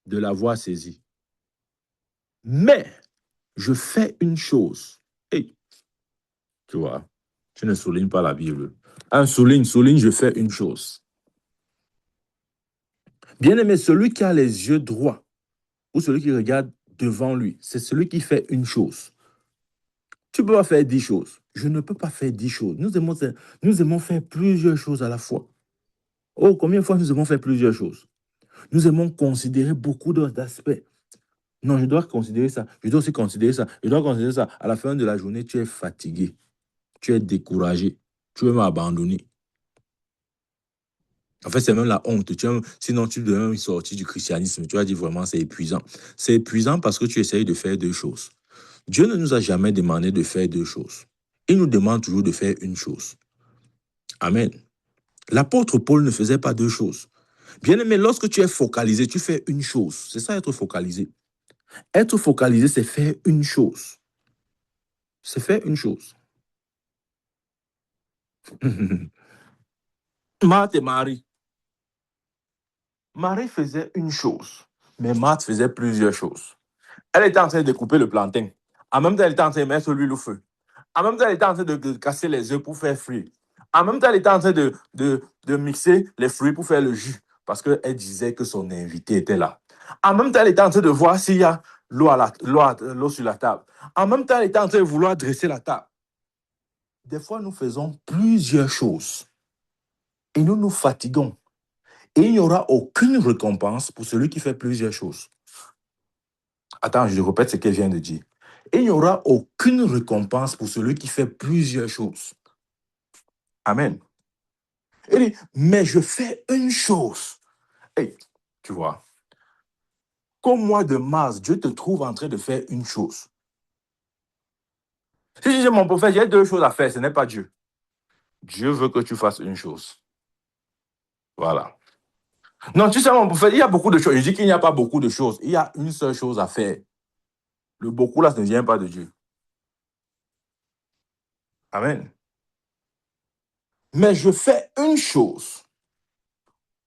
Speaker 1: de l'avoir saisi, mais je fais une chose. Hey, tu vois, tu ne soulignes pas la Bible. Souligne, je fais une chose. Bien-aimé, celui qui a les yeux droits ou celui qui regarde devant lui, c'est celui qui fait une chose. Tu peux pas faire 10 choses. Je ne peux pas faire 10 choses. Nous aimons faire plusieurs choses à la fois. Oh, combien de fois nous aimons faire plusieurs choses? Nous aimons considérer beaucoup d'aspects. Non, je dois considérer ça. Je dois aussi considérer ça. Je dois considérer ça. À la fin de la journée, tu es fatigué. Tu es découragé. Tu veux m'abandonner. En fait, c'est même la honte. Sinon, tu devrais même sortir du christianisme. Tu vas dire vraiment, c'est épuisant. C'est épuisant parce que tu essayes de faire deux choses. Dieu ne nous a jamais demandé de faire deux choses. Il nous demande toujours de faire une chose. Amen. L'apôtre Paul ne faisait pas deux choses. Bien aimé, lorsque tu es focalisé, tu fais une chose. C'est ça, être focalisé. Être focalisé, c'est faire une chose. C'est faire une chose. Marthe et Marie. Marie faisait une chose, mais Marthe faisait plusieurs choses. Elle était en train de couper le plantain. En même temps, elle était en train de mettre l'huile au feu. En même temps, elle était en train de casser les œufs pour faire frire. En même temps, elle était en train de mixer les fruits pour faire le jus. Parce qu'elle disait que son invité était là. En même temps, elle était en train de voir s'il y a l'eau sur la table. En même temps, elle était en train de vouloir dresser la table. Des fois, nous faisons plusieurs choses. Et nous nous fatiguons. Et il n'y aura aucune récompense pour celui qui fait plusieurs choses. Attends, je répète ce qu'elle vient de dire. Il n'y aura aucune récompense pour celui qui fait plusieurs choses. Amen. Il dit, mais je fais une chose. Hey, tu vois, comme mois de mars, Dieu te trouve en train de faire une chose. Si je dis, mon prophète, j'ai deux choses à faire, ce n'est pas Dieu. Dieu veut que tu fasses une chose. Voilà. Non, tu sais, mon prophète, il y a beaucoup de choses. Je dis qu'il n'y a pas beaucoup de choses. Il y a une seule chose à faire. Le beaucoup là, ça ne vient pas de Dieu. Amen. Mais je fais une chose.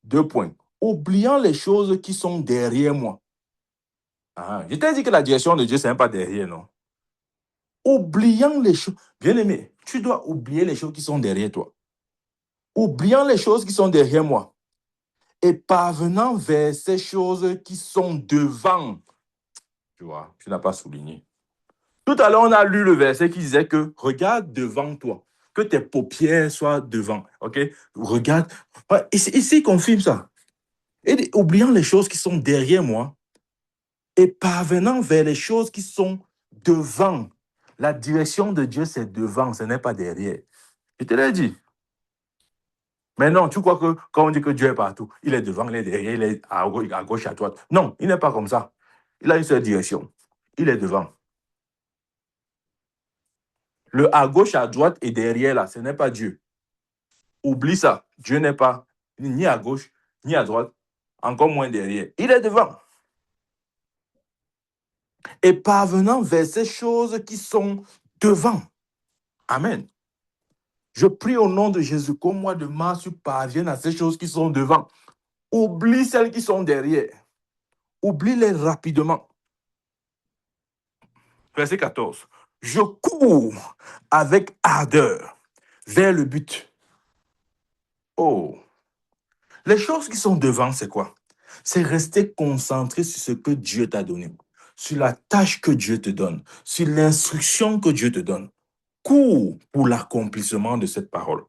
Speaker 1: Deux points. Oubliant les choses qui sont derrière moi. Ah, je t'ai dit que la direction de Dieu, ce n'est pas derrière, non? Oubliant les choses. Bien aimé, tu dois oublier les choses qui sont derrière toi. Oubliant les choses qui sont derrière moi. Et parvenant vers ces choses qui sont devant. Tu vois, tu n'as pas souligné. Tout à l'heure, on a lu le verset qui disait que regarde devant toi. Que tes paupières soient devant. OK? Regarde. Ici, il confirme ça. Et oubliant les choses qui sont derrière moi et parvenant vers les choses qui sont devant. La direction de Dieu, c'est devant, ce n'est pas derrière. Je te l'ai dit. Mais non, tu crois que quand on dit que Dieu est partout, il est devant, il est derrière, il est à gauche, à droite. Non, il n'est pas comme ça. Il a une seule direction. Il est devant. Le à gauche, à droite et derrière, là, ce n'est pas Dieu. Oublie ça. Dieu n'est pas ni à gauche, ni à droite, encore moins derrière. Il est devant. Et parvenant vers ces choses qui sont devant. Amen. Je prie au nom de Jésus qu'au mois de mars, tu parviennes à ces choses qui sont devant. Oublie celles qui sont derrière. Oublie-les rapidement. Verset 14. Je cours avec ardeur vers le but. Oh, les choses qui sont devant, c'est quoi? C'est rester concentré sur ce que Dieu t'a donné, sur la tâche que Dieu te donne, sur l'instruction que Dieu te donne. Cours pour l'accomplissement de cette parole.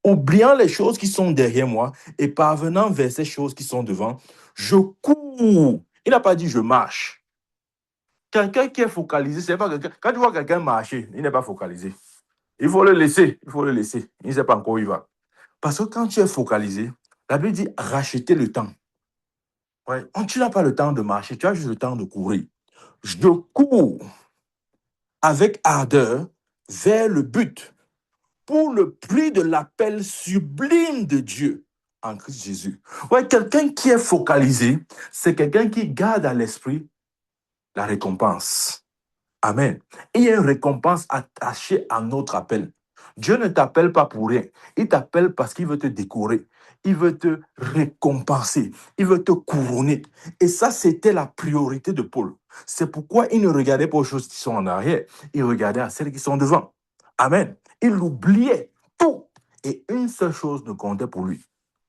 Speaker 1: Oubliant les choses qui sont derrière moi et parvenant vers ces choses qui sont devant, je cours. Il n'a pas dit je marche. Quelqu'un qui est focalisé, c'est pas quelqu'un. Quand tu vois quelqu'un marcher, il n'est pas focalisé. Il faut le laisser. Il faut le laisser. Il ne sait pas encore où il va. Parce que quand tu es focalisé, la Bible dit racheter le temps. Ouais. Quand tu n'as pas le temps de marcher, tu as juste le temps de courir. Je cours avec ardeur vers le but pour le prix de l'appel sublime de Dieu en Christ Jésus. Ouais, quelqu'un qui est focalisé, c'est quelqu'un qui garde à l'esprit la récompense. Amen. Il y a une récompense attachée à notre appel. Dieu ne t'appelle pas pour rien. Il t'appelle parce qu'il veut te décorer. Il veut te récompenser. Il veut te couronner. Et ça, c'était la priorité de Paul. C'est pourquoi il ne regardait pas aux choses qui sont en arrière. Il regardait à celles qui sont devant. Amen. Il oubliait tout. Et une seule chose ne comptait pour lui.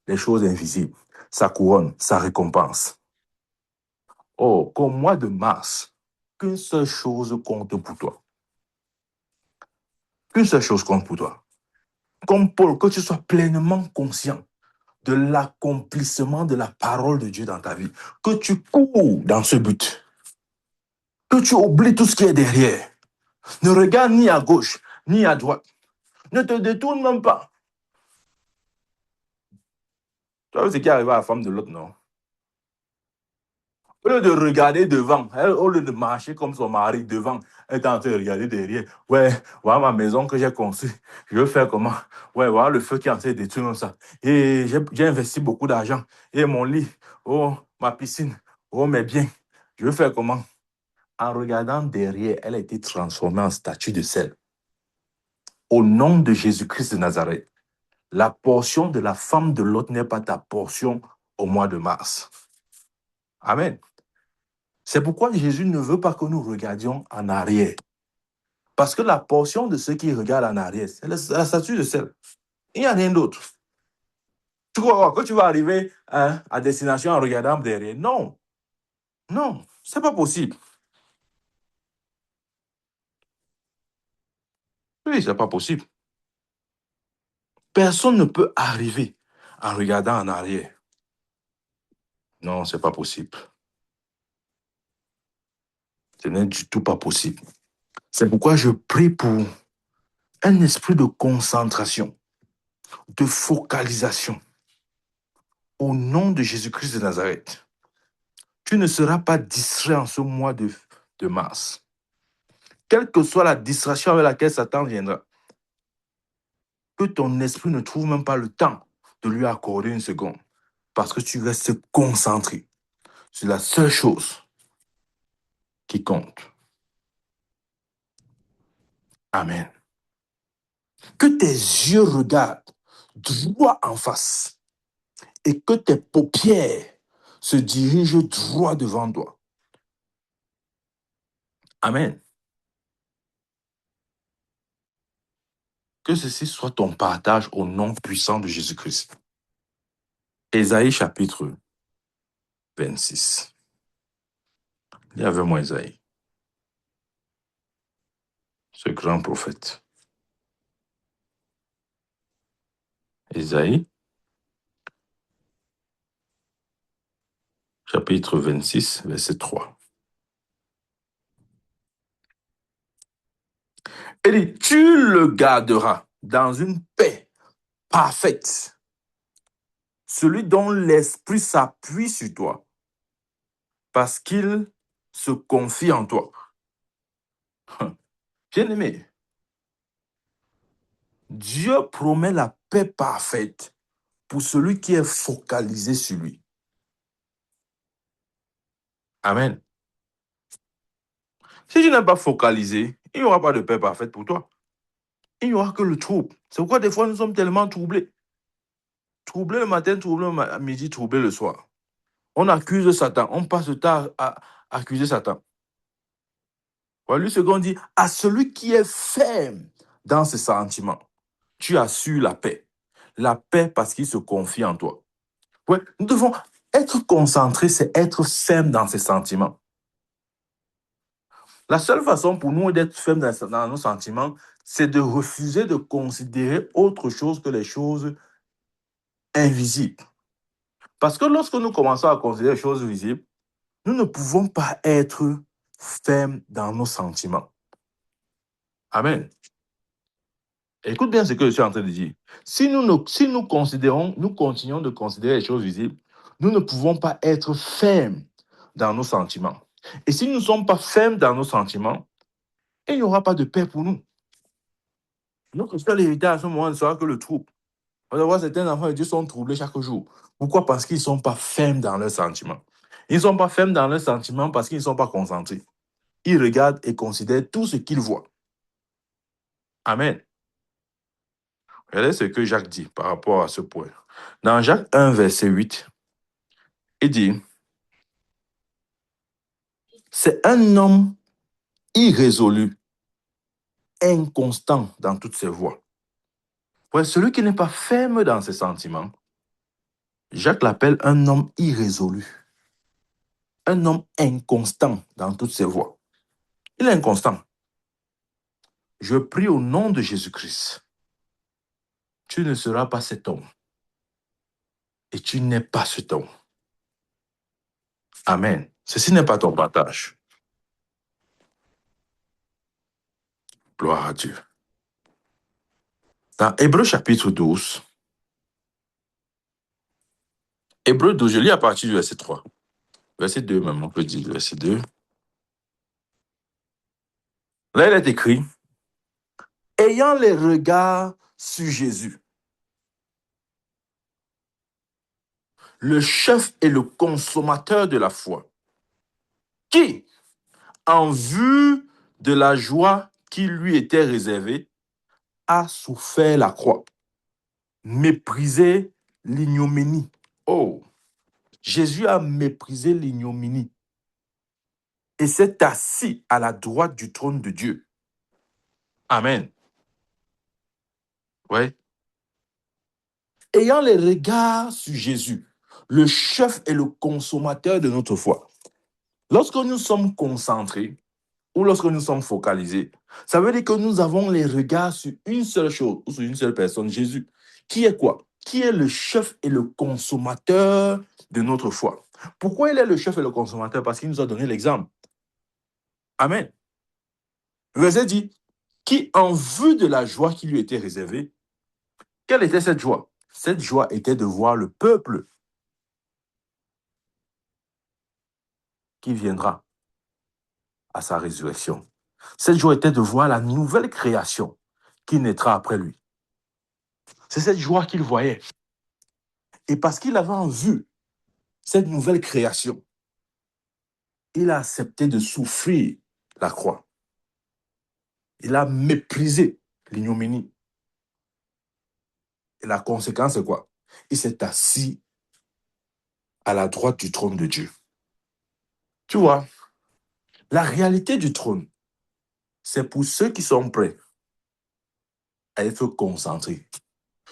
Speaker 1: Les choses invisibles. Sa couronne, sa récompense. Oh, qu'au mois de mars, qu'une seule chose compte pour toi. Qu'une seule chose compte pour toi. Comme Paul, que tu sois pleinement conscient de l'accomplissement de la parole de Dieu dans ta vie. Que tu cours dans ce but. Que tu oublies tout ce qui est derrière. Ne regarde ni à gauche, ni à droite. Ne te détourne même pas. Tu vois ce qui est arrivé à la femme de l'autre, non? Au lieu de regarder devant, elle, au lieu de marcher comme son mari devant, elle est en train de regarder derrière. Ouais, voilà ma maison que j'ai construite. Je veux faire comment? Ouais, voilà le feu qui est en train de détruire ça. Et j'ai investi beaucoup d'argent. Et mon lit, oh, ma piscine, oh, mes biens. Je veux faire comment? En regardant derrière, elle a été transformée en statue de sel. Au nom de Jésus-Christ de Nazareth, la portion de la femme de l'autre n'est pas ta portion au mois de mars. Amen. C'est pourquoi Jésus ne veut pas que nous regardions en arrière. Parce que la portion de ceux qui regardent en arrière, c'est la statue de sel. Il n'y a rien d'autre. Tu crois que tu vas arriver à destination en regardant derrière? Non. Non, c'est pas possible. Oui, c'est pas possible. Personne ne peut arriver en regardant en arrière. Non, c'est pas possible. Ce n'est du tout pas possible. C'est pourquoi je prie pour un esprit de concentration, de focalisation. Au nom de Jésus-Christ de Nazareth. Tu ne seras pas distrait en ce mois de mars. Quelle que soit la distraction avec laquelle Satan viendra, que ton esprit ne trouve même pas le temps de lui accorder une seconde. Parce que tu restes concentré sur la seule chose qui compte. Amen. Que tes yeux regardent droit en face et que tes paupières se dirigent droit devant toi. Amen. Que ceci soit ton partage au nom puissant de Jésus-Christ. Ésaïe chapitre 26. Il y avait moi Ésaïe, ce grand prophète. Ésaïe, chapitre 26, verset 3. Il dit, tu le garderas dans une paix parfaite. Celui dont l'Esprit s'appuie sur toi parce qu'il se confie en toi. Bien-aimé, Dieu promet la paix parfaite pour celui qui est focalisé sur lui. Amen. Si tu n'es pas focalisé, il n'y aura pas de paix parfaite pour toi. Il n'y aura que le trouble. C'est pourquoi des fois nous sommes tellement troublés. Troublés le matin, troublés à midi, troublés le soir. On accuse Satan. On passe le temps à accuser Satan. Voilà, lui, ce qu'on dit, à celui qui est ferme dans ses sentiments, tu assures la paix. La paix parce qu'il se confie en toi. Ouais, nous devons être concentrés, c'est être ferme dans ses sentiments. La seule façon pour nous d'être ferme dans nos sentiments, c'est de refuser de considérer autre chose que les choses invisibles. Parce que lorsque nous commençons à considérer les choses visibles, nous ne pouvons pas être fermes dans nos sentiments. Amen. Écoute bien ce que je suis en train de dire. Si nous continuons de considérer les choses visibles, nous ne pouvons pas être fermes dans nos sentiments. Et si nous ne sommes pas fermes dans nos sentiments, il n'y aura pas de paix pour nous. Notre seul héritage à ce moment ne sera que le trouble. On va voir certains enfants de Dieu sont troublés chaque jour. Pourquoi? Parce qu'ils ne sont pas fermes dans leurs sentiments. Ils ne sont pas fermes dans leurs sentiments parce qu'ils ne sont pas concentrés. Ils regardent et considèrent tout ce qu'ils voient. Amen. Regardez ce que Jacques dit par rapport à ce point. Dans Jacques 1, verset 8, il dit, c'est un homme irrésolu, inconstant dans toutes ses voies. Ouais, celui qui n'est pas ferme dans ses sentiments, Jacques l'appelle un homme irrésolu, un homme inconstant dans toutes ses voies. Il est inconstant. Je prie au nom de Jésus-Christ. Tu ne seras pas cet homme. Et tu n'es pas cet homme. Amen. Ceci n'est pas ton partage. Gloire à Dieu. Dans Hébreux chapitre 12, Hébreux 12, je lis à partir du verset 3. Verset 2 même, on peut dire verset 2. Là, il est écrit, ayant les regards sur Jésus, le chef et le consommateur de la foi, qui, en vue de la joie qui lui était réservée, a souffert la croix, méprisé l'ignominie. Oh, Jésus a méprisé l'ignominie et s'est assis à la droite du trône de Dieu. Amen. Ouais. Ayant les regards sur Jésus, le chef et le consommateur de notre foi. Lorsque nous sommes concentrés ou lorsque nous sommes focalisés, ça veut dire que nous avons les regards sur une seule chose ou sur une seule personne, Jésus. Qui est quoi? Qui est le chef et le consommateur de notre foi. Pourquoi il est le chef et le consommateur? Parce qu'il nous a donné l'exemple. Amen. Le verset dit, qui en vue de la joie qui lui était réservée, quelle était cette joie? Cette joie était de voir le peuple qui viendra à sa résurrection. Cette joie était de voir la nouvelle création qui naîtra après lui. C'est cette joie qu'il voyait. Et parce qu'il avait en vue cette nouvelle création, il a accepté de souffrir la croix. Il a méprisé l'ignominie. Et la conséquence, c'est quoi? Il s'est assis à la droite du trône de Dieu. Tu vois, la réalité du trône, c'est pour ceux qui sont prêts à être concentrés.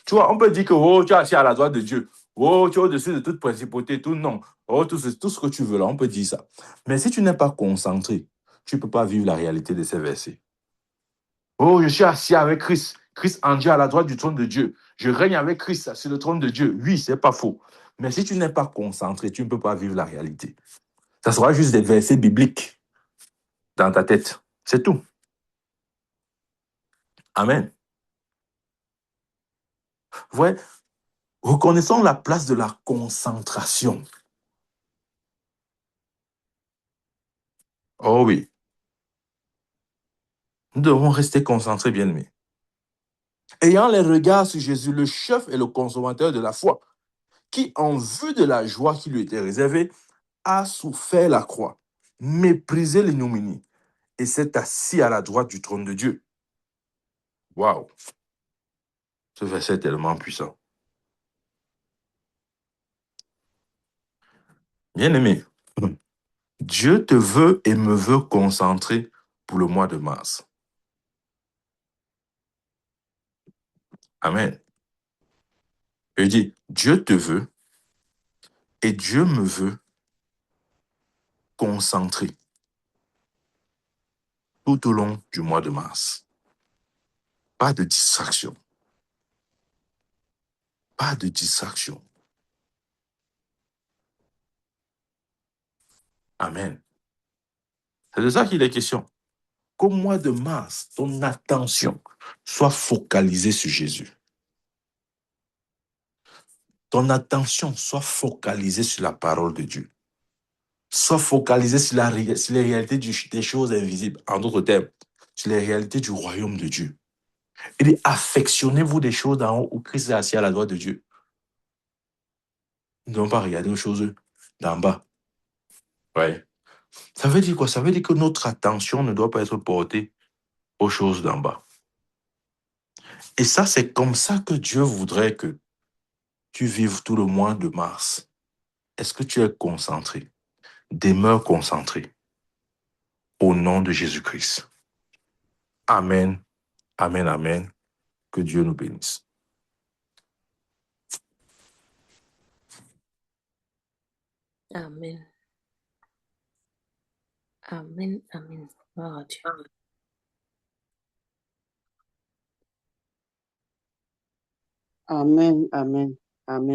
Speaker 1: Tu vois, on peut dire que oh, tu es assis à la droite de Dieu. Oh, tu es au-dessus de toute principauté, tout non. Oh, tout ce que tu veux là, on peut dire ça. Mais si tu n'es pas concentré, tu ne peux pas vivre la réalité de ces versets. Oh, je suis assis avec Christ. Christ en Dieu à la droite du trône de Dieu. Je règne avec Christ sur le trône de Dieu. Oui, c'est pas faux. Mais si tu n'es pas concentré, tu ne peux pas vivre la réalité. Ça sera juste des versets bibliques dans ta tête. C'est tout. Amen. Vous voyez, reconnaissons la place de la concentration. Oh oui. Nous devons rester concentrés, bien-aimés. Ayant les regards sur Jésus, le chef et le consommateur de la foi, qui, en vue de la joie qui lui était réservée, a souffert la croix, méprisé l'ignominie, et s'est assis à la droite du trône de Dieu. Waouh! Ce verset est tellement puissant. Bien-aimé, Dieu te veut et me veut concentré pour le mois de mars. Amen. Je dis, Dieu te veut et Dieu me veut concentré tout au long du mois de mars. Pas de distraction. Pas de distraction. Amen. C'est de ça qu'il est question. Qu'au mois de mars, ton attention soit focalisée sur Jésus. Ton attention soit focalisée sur la parole de Dieu. Soit focalisée sur les réalités des choses invisibles. En d'autres termes, sur les réalités du royaume de Dieu. Il dit, affectionnez-vous des choses d'en haut où Christ est assis à la droite de Dieu. Nous ne devons pas regarder aux choses d'en bas. Ouais. Ça veut dire quoi? Ça veut dire que notre attention ne doit pas être portée aux choses d'en bas. Et ça, c'est comme ça que Dieu voudrait que tu vives tout le mois de mars. Est-ce que tu es concentré? Demeure concentré. Au nom de Jésus-Christ. Amen. Amen, amen. Que Dieu nous bénisse.
Speaker 2: Amen. Amen, amen. Gloire à Dieu.
Speaker 3: Amen, amen, amen.